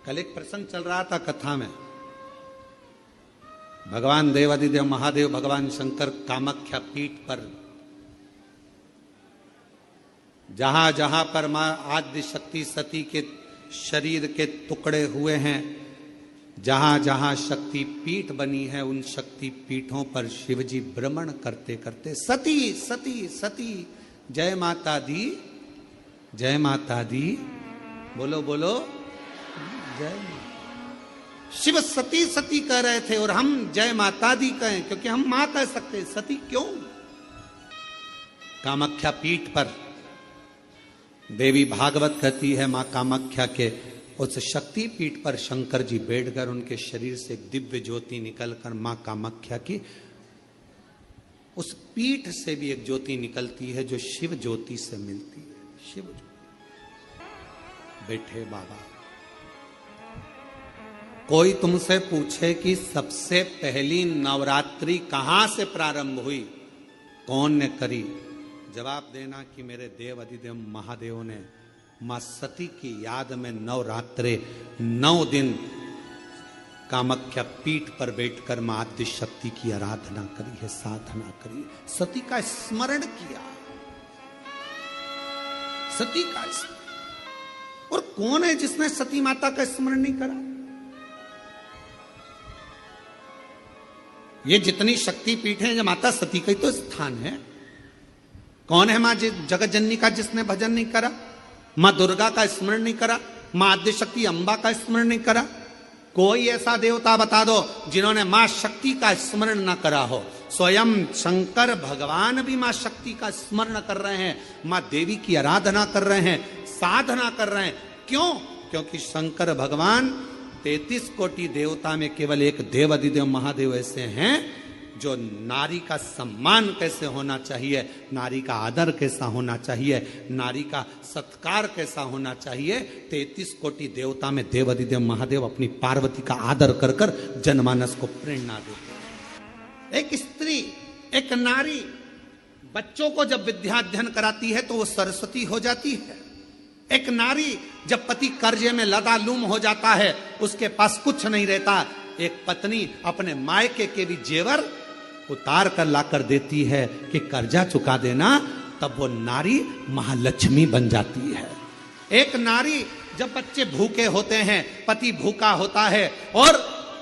कल एक प्रसंग चल रहा था कथा में, भगवान देवादिदेव महादेव भगवान शंकर कामाख्या पीठ पर जहां जहां पर मां आद्य शक्ति सती के शरीर के टुकड़े हुए हैं, जहां जहां शक्ति पीठ बनी है, उन शक्ति पीठों पर शिवजी भ्रमण करते करते सती सती सती जय माता दी, जय माता दी, बोलो बोलो जय। शिव सती सती कह रहे थे और हम जय माता दी कहें, क्योंकि हम मां कह सकते, सती क्यों? कामाख्या पीठ पर देवी भागवत कहती है, मां कामाख्या के उस शक्ति पीठ पर शंकर जी बैठकर उनके शरीर से एक दिव्य ज्योति निकलकर मां कामाख्या की उस पीठ से भी एक ज्योति निकलती है जो शिव ज्योति से मिलती है। शिव बैठे बाबा, कोई तुमसे पूछे कि सबसे पहली नवरात्रि कहां से प्रारंभ हुई, कौन ने करी, जवाब देना कि मेरे देव अधिदेव महादेव ने मां सती की याद में नवरात्रे 9 दिन कामाख्या पीठ पर बैठकर मां आद्य शक्ति की आराधना करी है, साधना करी, सती का स्मरण किया, सती का स्मरण। और कौन है जिसने सती माता का स्मरण नहीं करा? ये जितनी शक्ति पीठ है, माता सती का ही तो स्थान है। कौन है मां जगत जननी का जिसने भजन नहीं करा, मां दुर्गा का स्मरण नहीं करा, मां आद्य शक्ति अंबा का स्मरण नहीं करा? कोई ऐसा देवता बता दो जिन्होंने मां शक्ति का स्मरण न करा हो। स्वयं शंकर भगवान भी मां शक्ति का स्मरण कर रहे हैं, मां देवी की आराधना कर रहे हैं, साधना कर रहे हैं। क्यों? क्योंकि शंकर भगवान 33 कोटि देवता में केवल एक देव अधिदेव महादेव ऐसे हैं जो नारी का सम्मान कैसे होना चाहिए, नारी का आदर कैसा होना चाहिए, नारी का सत्कार कैसा होना चाहिए, 33 कोटि देवता में देव अधिदेव महादेव अपनी पार्वती का आदर कर कर जनमानस को प्रेरणा देते हैं। एक स्त्री, एक नारी बच्चों को जब विद्याध्ययन कराती है तो वो सरस्वती हो जाती है। एक नारी जब पति कर्जे में लदालूम हो जाता है, उसके पास कुछ नहीं रहता, एक पत्नी अपने मायके के भी जेवर उतार कर लाकर देती है कि कर्जा चुका देना, तब वो नारी महालक्ष्मी बन जाती है। एक नारी जब बच्चे भूखे होते हैं, पति भूखा होता है और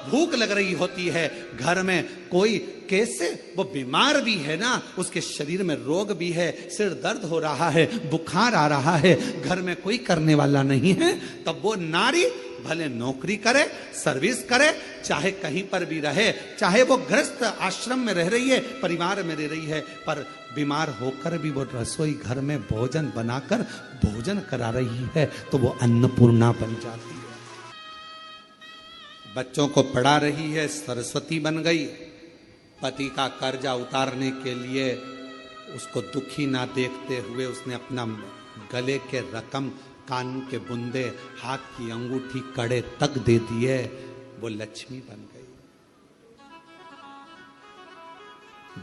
भूख लग रही होती है, घर में कोई कैसे वो बीमार भी है ना, उसके शरीर में रोग भी है, सिर दर्द हो रहा है, बुखार आ रहा है, घर में कोई करने वाला नहीं है, तब वो नारी भले नौकरी करे, सर्विस करे, चाहे कहीं पर भी रहे, चाहे वो गृहस्थ आश्रम में रह रही है, परिवार में रह रही है, पर बीमार होकर भी वो रसोई घर में भोजन बनाकर भोजन करा रही है, तो वो अन्नपूर्णा बन जाती है। बच्चों को पढ़ा रही है, सरस्वती बन गई। पति का कर्जा उतारने के लिए उसको दुखी ना देखते हुए उसने अपना गले के रकम, कान के बुंदे, हाथ की अंगूठी, कड़े तक दे दिए, वो लक्ष्मी बन गई।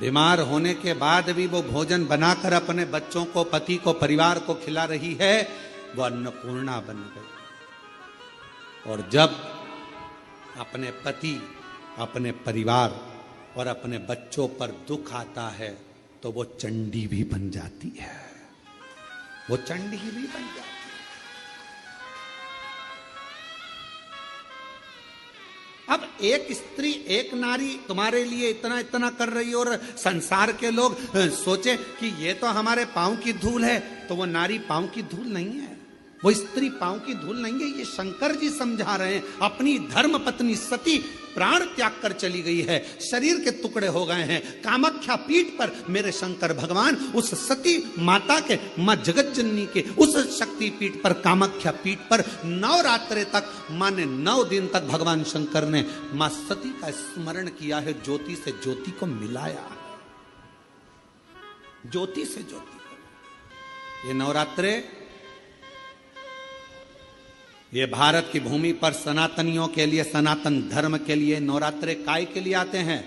बीमार होने के बाद भी वो भोजन बनाकर अपने बच्चों को, पति को, परिवार को खिला रही है, वो अन्नपूर्णा बन गई। और जब अपने पति, अपने परिवार और अपने बच्चों पर दुख आता है तो वो चंडी भी बन जाती है, वो चंडी भी बन जाती है। अब एक स्त्री, एक नारी तुम्हारे लिए इतना इतना कर रही है और संसार के लोग सोचे कि ये तो हमारे पांव की धूल है, तो वो नारी पांव की धूल नहीं है, वो स्त्री पांव की धूल नहीं है। ये शंकर जी समझा रहे हैं। अपनी धर्म पत्नी सती प्राण त्याग कर चली गई है, शरीर के टुकड़े हो गए हैं। कामाख्या पीठ पर मेरे शंकर भगवान उस सती माता के, मां जगत जननी के उस शक्ति पीठ पर, कामाख्या पीठ पर नवरात्रे तक, माने 9 दिन तक भगवान शंकर ने मां सती का स्मरण किया है, ज्योति से ज्योति को मिलाया, ज्योति से ज्योति को। ये नवरात्रे, ये भारत की भूमि पर सनातनियों के लिए, सनातन धर्म के लिए नवरात्रे काय के लिए आते हैं?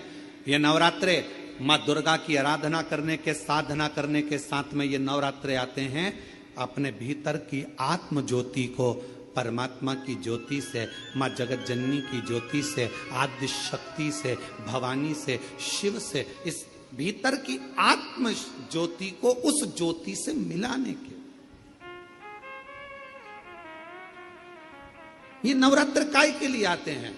ये नवरात्रे माँ दुर्गा की आराधना करने के, साधना करने के साथ में ये नवरात्रे आते हैं अपने भीतर की आत्म ज्योति को परमात्मा की ज्योति से, माँ जगत जननी की ज्योति से, आद्य शक्ति से, भवानी से, शिव से, इस भीतर की आत्म ज्योति को उस ज्योति से मिलाने के ये नवरात्र काय के लिए आते हैं?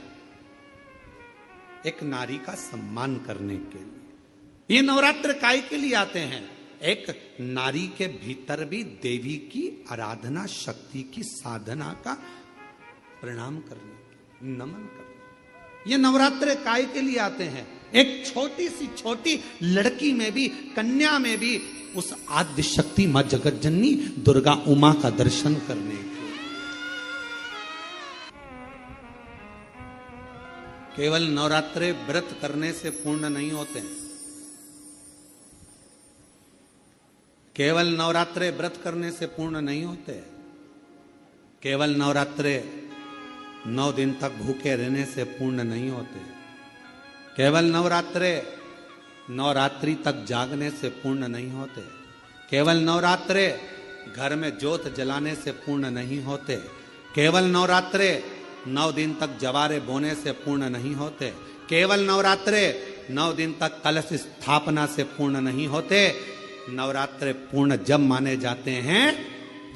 एक नारी का सम्मान करने के लिए। ये नवरात्र काय के लिए आते हैं? एक नारी के भीतर भी देवी की आराधना, शक्ति की साधना का प्रणाम करने के, नमन करने। ये नवरात्र काय के लिए आते हैं? एक छोटी सी छोटी लड़की में भी, कन्या में भी उस आद्य शक्ति मां जगत जननी दुर्गा उमा का दर्शन करने के। केवल नवरात्रे व्रत करने से पूर्ण नहीं होते हैं। केवल नवरात्रे व्रत करने से पूर्ण नहीं होते। केवल नवरात्रे 9 दिन तक भूखे रहने से पूर्ण नहीं होते। केवल नवरात्रे नवरात्रि तक जागने से पूर्ण नहीं होते। केवल नवरात्रे घर में ज्योत जलाने से पूर्ण नहीं होते। केवल नवरात्रे 9 दिन तक जवारे बोने से पूर्ण नहीं होते। केवल नवरात्रे 9 दिन तक कलश स्थापना से पूर्ण नहीं होते। नवरात्रे पूर्ण जब माने जाते हैं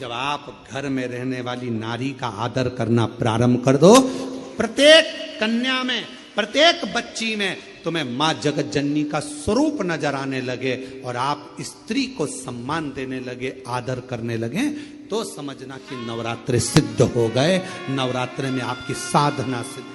जब आप घर में रहने वाली नारी का आदर करना प्रारंभ कर दो। प्रत्येक कन्या में, प्रत्येक बच्ची में तुम्हें मां जगत जननी का स्वरूप नजर आने लगे और आप स्त्री को सम्मान देने लगे, आदर करने लगे, तो समझना कि नवरात्रे सिद्ध हो गए। नवरात्रे में आपकी साधना सिद्ध